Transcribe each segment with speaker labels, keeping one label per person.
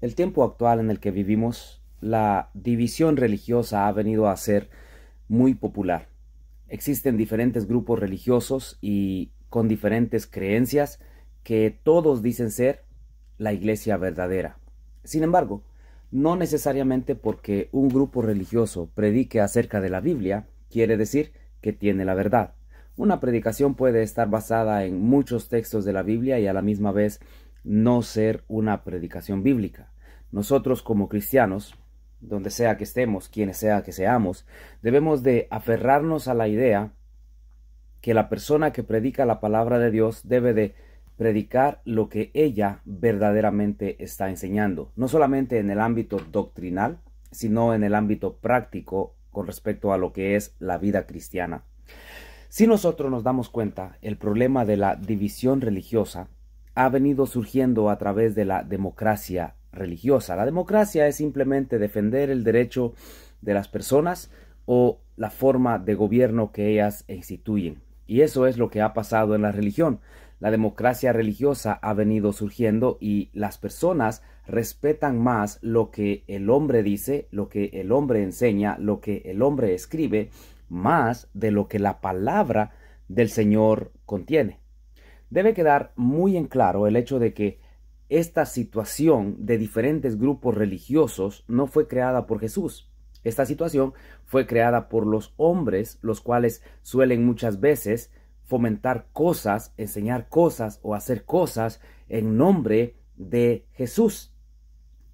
Speaker 1: El tiempo actual en el que vivimos, la división religiosa ha venido a ser muy popular. Existen diferentes grupos religiosos y con diferentes creencias que todos dicen ser la iglesia verdadera. Sin embargo, no necesariamente porque un grupo religioso predique acerca de la Biblia, quiere decir que tiene la verdad. Una predicación puede estar basada en muchos textos de la Biblia y a la misma vez no ser una predicación bíblica. Nosotros como cristianos, donde sea que estemos, quienes sea que seamos, debemos de aferrarnos a la idea que la persona que predica la palabra de Dios debe de predicar lo que ella verdaderamente está enseñando, no solamente en el ámbito doctrinal, sino en el ámbito práctico con respecto a lo que es la vida cristiana. Si nosotros nos damos cuenta, el problema de la división religiosa ha venido surgiendo a través de la democracia religiosa. La democracia es simplemente defender el derecho de las personas o la forma de gobierno que ellas instituyen. Y eso es lo que ha pasado en la religión. La democracia religiosa ha venido surgiendo y las personas respetan más lo que el hombre dice, lo que el hombre enseña, lo que el hombre escribe, más de lo que la palabra del Señor contiene. Debe quedar muy en claro el hecho de que esta situación de diferentes grupos religiosos no fue creada por Jesús. Esta situación fue creada por los hombres, los cuales suelen muchas veces fomentar cosas, enseñar cosas o hacer cosas en nombre de Jesús.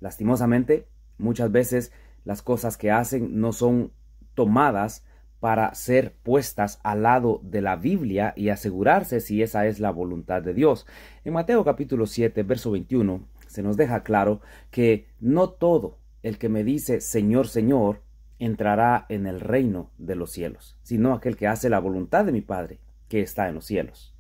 Speaker 1: Lastimosamente, muchas veces las cosas que hacen no son tomadas para ser puestas al lado de la Biblia y asegurarse si esa es la voluntad de Dios. En Mateo capítulo 7, verso 21, se nos deja claro que no todo el que me dice Señor, Señor, entrará en el reino de los cielos, sino aquel que hace la voluntad de mi Padre, que está en los cielos.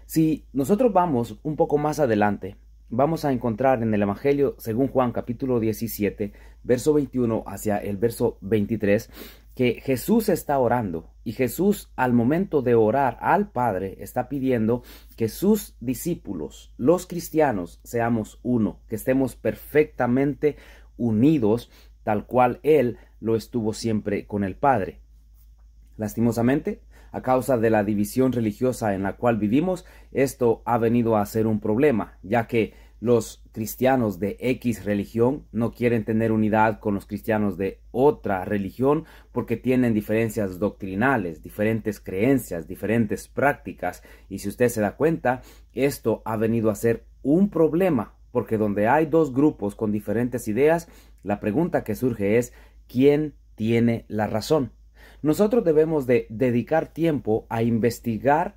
Speaker 1: Si nosotros vamos un poco más adelante, vamos a encontrar en el Evangelio según Juan capítulo 17, verso 21 hacia el verso 23, que Jesús está orando y Jesús al momento de orar al Padre está pidiendo que sus discípulos, los cristianos, seamos uno, que estemos perfectamente unidos tal cual Él lo estuvo siempre con el Padre. Lastimosamente, a causa de la división religiosa en la cual vivimos, esto ha venido a ser un problema, ya que los cristianos de X religión no quieren tener unidad con los cristianos de otra religión porque tienen diferencias doctrinales, diferentes creencias, diferentes prácticas. Y si usted se da cuenta, esto ha venido a ser un problema, porque donde hay dos grupos con diferentes ideas, la pregunta que surge es ¿quién tiene la razón? Nosotros debemos de dedicar tiempo a investigar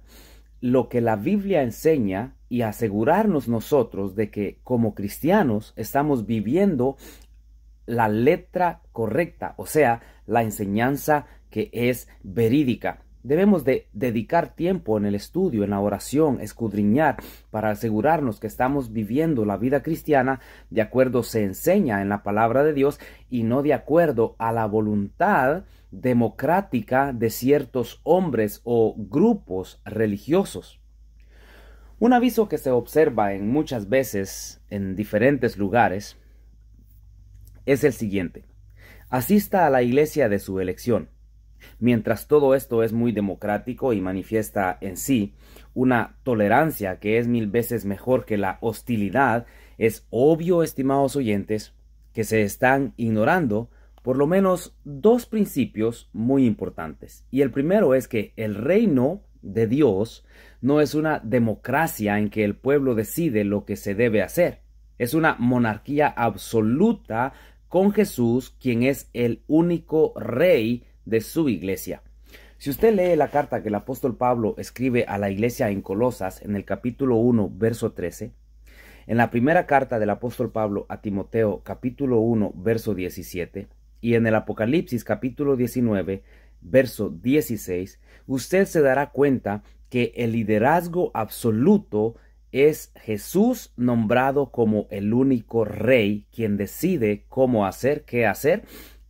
Speaker 1: lo que la Biblia enseña y asegurarnos nosotros de que como cristianos estamos viviendo la letra correcta, o sea, la enseñanza que es verídica. Debemos de dedicar tiempo en el estudio, en la oración, escudriñar para asegurarnos que estamos viviendo la vida cristiana de acuerdo se enseña en la palabra de Dios y no de acuerdo a la voluntad democrática de ciertos hombres o grupos religiosos. Un aviso que se observa en muchas veces en diferentes lugares es el siguiente: asista a la iglesia de su elección. Mientras todo esto es muy democrático y manifiesta en sí una tolerancia que es 1000 veces mejor que la hostilidad, es obvio, estimados oyentes, que se están ignorando por lo menos dos principios muy importantes. Y el primero es que el reino de Dios no es una democracia en que el pueblo decide lo que se debe hacer. Es una monarquía absoluta con Jesús, quien es el único rey de su iglesia. Si usted lee la carta que el apóstol Pablo escribe a la iglesia en Colosas en el capítulo 1, verso 13, en la primera carta del apóstol Pablo a Timoteo capítulo 1, verso 17, y en el Apocalipsis capítulo 19, verso 16, usted se dará cuenta que el liderazgo absoluto es Jesús nombrado como el único rey, quien decide cómo hacer, qué hacer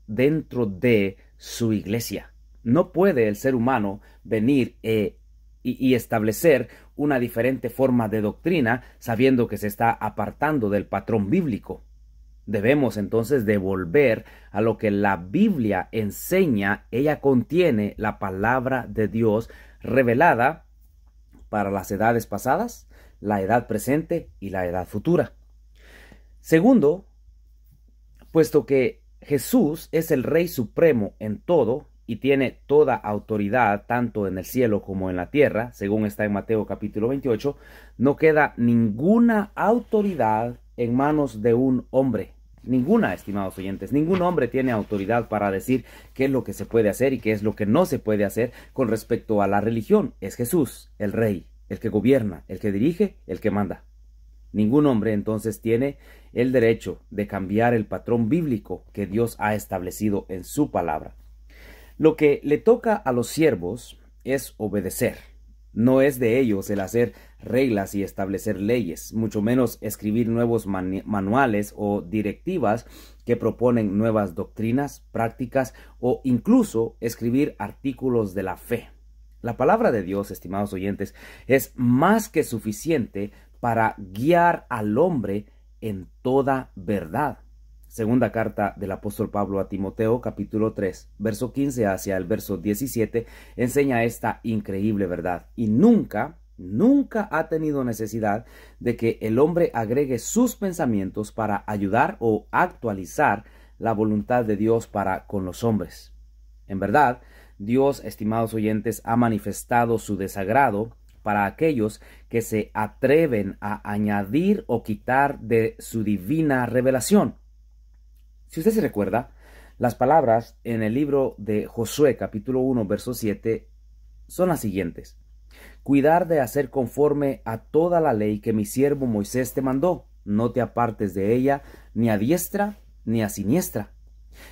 Speaker 1: dentro de su iglesia. No puede el ser humano venir y establecer una diferente forma de doctrina sabiendo que se está apartando del patrón bíblico. Debemos entonces devolver a lo que la Biblia enseña. Ella contiene la palabra de Dios revelada para las edades pasadas, la edad presente y la edad futura. Segundo, puesto que Jesús es el Rey Supremo en todo y tiene toda autoridad tanto en el cielo como en la tierra, según está en Mateo capítulo 28, no queda ninguna autoridad en manos de un hombre. Ninguna, estimados oyentes, ningún hombre tiene autoridad para decir qué es lo que se puede hacer y qué es lo que no se puede hacer con respecto a la religión. Es Jesús, el Rey, el que gobierna, el que dirige, el que manda. Ningún hombre entonces tiene el derecho de cambiar el patrón bíblico que Dios ha establecido en su palabra. Lo que le toca a los siervos es obedecer. No es de ellos el hacer reglas y establecer leyes, mucho menos escribir nuevos manuales o directivas que proponen nuevas doctrinas, prácticas o incluso escribir artículos de la fe. La palabra de Dios, estimados oyentes, es más que suficiente para guiar al hombre en toda verdad. Segunda carta del apóstol Pablo a Timoteo, capítulo 3, verso 15 hacia el verso 17, enseña esta increíble verdad. Y nunca ha tenido necesidad de que el hombre agregue sus pensamientos para ayudar o actualizar la voluntad de Dios para con los hombres. En verdad, Dios, estimados oyentes, ha manifestado su desagrado para aquellos que se atreven a añadir o quitar de su divina revelación. Si usted se recuerda, las palabras en el libro de Josué capítulo 1 verso 7 son las siguientes: cuidar de hacer conforme a toda la ley que mi siervo Moisés te mandó, no te apartes de ella ni a diestra ni a siniestra.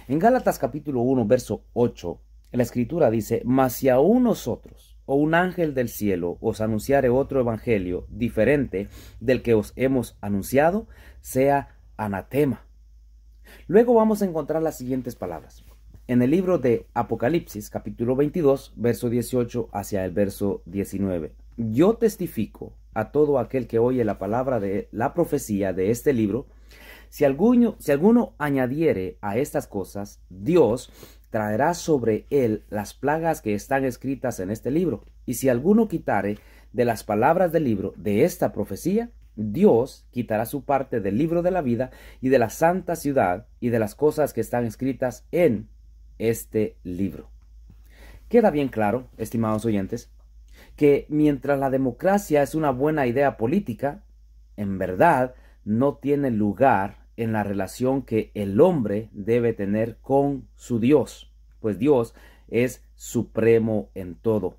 Speaker 1: En Gálatas capítulo 1 verso 8, la escritura dice: mas si aún nosotros o un ángel del cielo os anunciare otro evangelio diferente del que os hemos anunciado, sea anatema. Luego vamos a encontrar las siguientes palabras. En el libro de Apocalipsis, capítulo 22, verso 18 hacia el verso 19. Yo testifico a todo aquel que oye la palabra de la profecía de este libro, si alguno añadiere a estas cosas, Dios traerá sobre él las plagas que están escritas en este libro. Y si alguno quitare de las palabras del libro de esta profecía, Dios quitará su parte del libro de la vida y de la santa ciudad y de las cosas que están escritas en este libro. Queda bien claro, estimados oyentes, que mientras la democracia es una buena idea política, en verdad no tiene lugar en la relación que el hombre debe tener con su Dios, pues Dios es supremo en todo.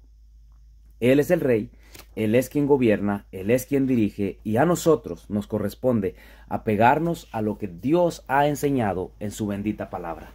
Speaker 1: Él es el Rey, Él es quien gobierna, Él es quien dirige, y a nosotros nos corresponde apegarnos a lo que Dios ha enseñado en su bendita palabra.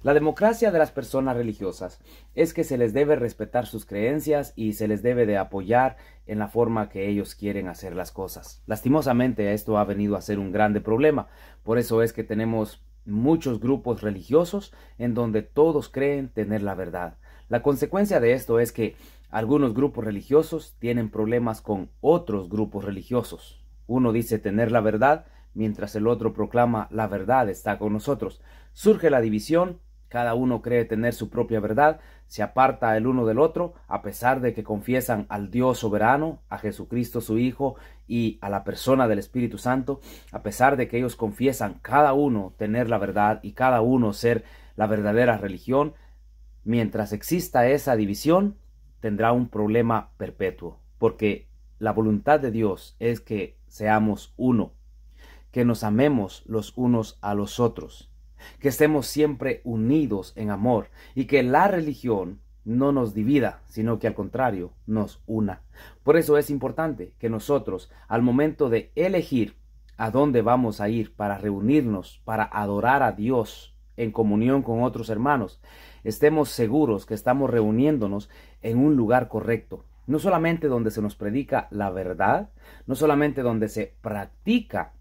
Speaker 1: La democracia de las personas religiosas es que se les debe respetar sus creencias y se les debe de apoyar en la forma que ellos quieren hacer las cosas. Lastimosamente, esto ha venido a ser un grande problema. Por eso es que tenemos muchos grupos religiosos en donde todos creen tener la verdad. La consecuencia de esto es que algunos grupos religiosos tienen problemas con otros grupos religiosos. Uno dice tener la verdad, mientras el otro proclama la verdad está con nosotros. Surge la división, cada uno cree tener su propia verdad, se aparta el uno del otro, a pesar de que confiesan al Dios soberano, a Jesucristo su Hijo y a la persona del Espíritu Santo, a pesar de que ellos confiesan cada uno tener la verdad y cada uno ser la verdadera religión. Mientras exista esa división, tendrá un problema perpetuo, porque la voluntad de Dios es que seamos uno, que nos amemos los unos a los otros, que estemos siempre unidos en amor y que la religión no nos divida, sino que al contrario nos una. Por eso es importante que nosotros, al momento de elegir a dónde vamos a ir para reunirnos, para adorar a Dios en comunión con otros hermanos, estemos seguros que estamos reuniéndonos en un lugar correcto, no solamente donde se nos predica la verdad, no solamente donde se practica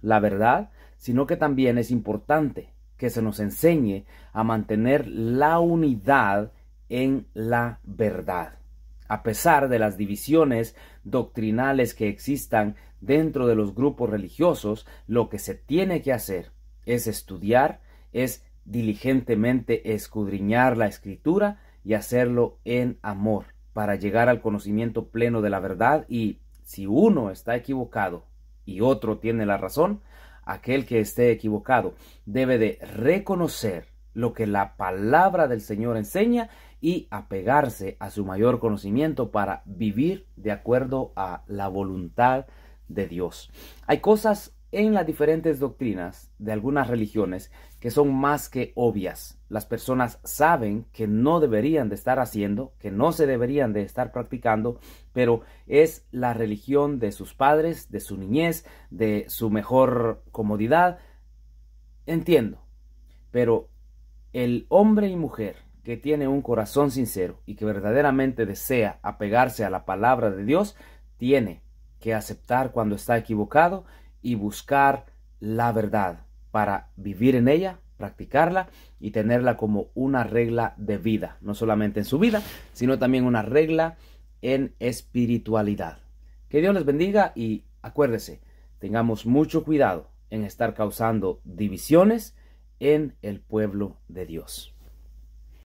Speaker 1: la verdad, sino que también es importante que se nos enseñe a mantener la unidad en la verdad. A pesar de las divisiones doctrinales que existan dentro de los grupos religiosos, lo que se tiene que hacer es estudiar, es diligentemente escudriñar la Escritura y hacerlo en amor para llegar al conocimiento pleno de la verdad. Y si uno está equivocado y otro tiene la razón, aquel que esté equivocado debe de reconocer lo que la palabra del Señor enseña y apegarse a su mayor conocimiento para vivir de acuerdo a la voluntad de Dios. Hay cosas en las diferentes doctrinas de algunas religiones que son más que obvias. Las personas saben que no deberían de estar haciendo, que no se deberían de estar practicando, pero es la religión de sus padres, de su niñez, de su mejor comodidad. Entiendo, pero el hombre y mujer que tiene un corazón sincero y que verdaderamente desea apegarse a la palabra de Dios, tiene que aceptar cuando está equivocado y buscar la verdad para vivir en ella, practicarla y tenerla como una regla de vida, no solamente en su vida, sino también una regla en espiritualidad. Que Dios les bendiga y acuérdese, tengamos mucho cuidado en estar causando divisiones en el pueblo de Dios.